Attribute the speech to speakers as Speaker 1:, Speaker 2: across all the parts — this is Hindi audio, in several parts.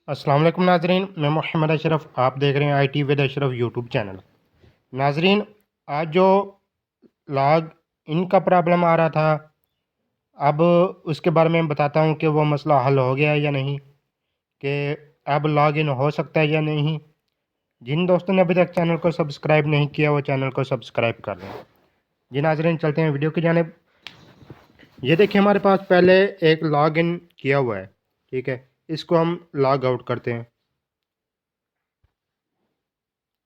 Speaker 1: अस्सलाम वालेकुम नाजरीन, मैं मोहम्मद अशरफ। आप देख रहे हैं IT with Ashraf YouTube channel. नाजरीन, आज जो लॉग इन का प्रॉब्लम आ रहा था, अब उसके बारे में बताता हूँ कि वो मसला हल हो गया है या नहीं, कि अब लॉग इन हो सकता है या नहीं। जिन दोस्तों ने अभी तक चैनल को सब्सक्राइब नहीं किया वो चैनल को सब्सक्राइब कर लें। जी नाजरीन, चलते हैं वीडियो की जानिब। ये देखिए, हमारे पास पहले एक लॉग इन किया हुआ है, ठीक है। इसको हम लॉग आउट करते हैं,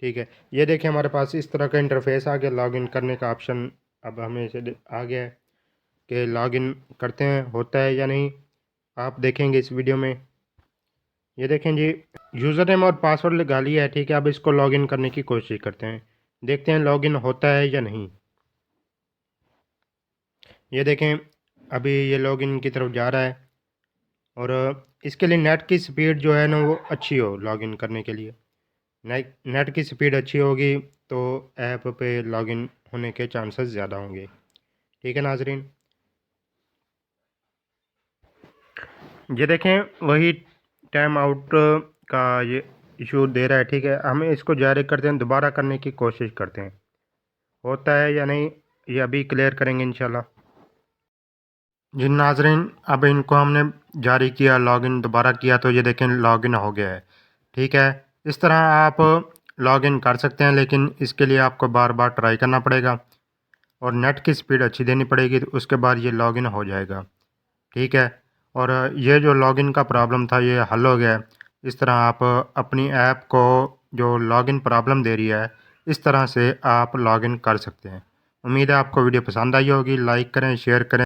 Speaker 1: ठीक है। ये देखिए, हमारे पास इस तरह का इंटरफेस आ गया। लॉगिन करने का ऑप्शन अब हमें इसे आ गया है कि लॉगिन करते हैं, होता है या नहीं, आप देखेंगे इस वीडियो में। ये देखें जी, यूज़र नेम और पासवर्ड लगा लिया है, ठीक है। अब इसको लॉगिन करने की कोशिश करते हैं, देखते हैं लॉगिन होता है या नहीं। ये देखें, अभी ये लॉगिन की तरफ जा रहा है, और इसके लिए नेट की स्पीड जो है ना वो अच्छी हो। लॉगिन करने के लिए नेट की स्पीड अच्छी होगी तो ऐप पे लॉगिन होने के चांसेस ज़्यादा होंगे, ठीक है नाजरीन। ये देखें, वही टाइम आउट का ये इशू दे रहा है, ठीक है। हम इसको जारी करते हैं, दोबारा करने की कोशिश करते हैं, होता है या नहीं ये अभी क्लियर करेंगे इंशाल्लाह। जिन नाजरीन, अब इनको हमने जारी किया, लॉगिन दोबारा किया, तो ये देखें लॉगिन हो गया है, ठीक है। इस तरह आप लॉगिन कर सकते हैं, लेकिन इसके लिए आपको बार बार ट्राई करना पड़ेगा और नेट की स्पीड अच्छी देनी पड़ेगी, तो उसके बाद ये लॉगिन हो जाएगा, ठीक है। और ये जो लॉगिन का प्रॉब्लम था ये हल हो गया है। इस तरह आप अपनी ऐप को जो लॉगिन प्रॉब्लम दे रही है, इस तरह से आप लॉगिन कर सकते हैं। उम्मीद है आपको वीडियो पसंद आई होगी। लाइक करें, शेयर करें।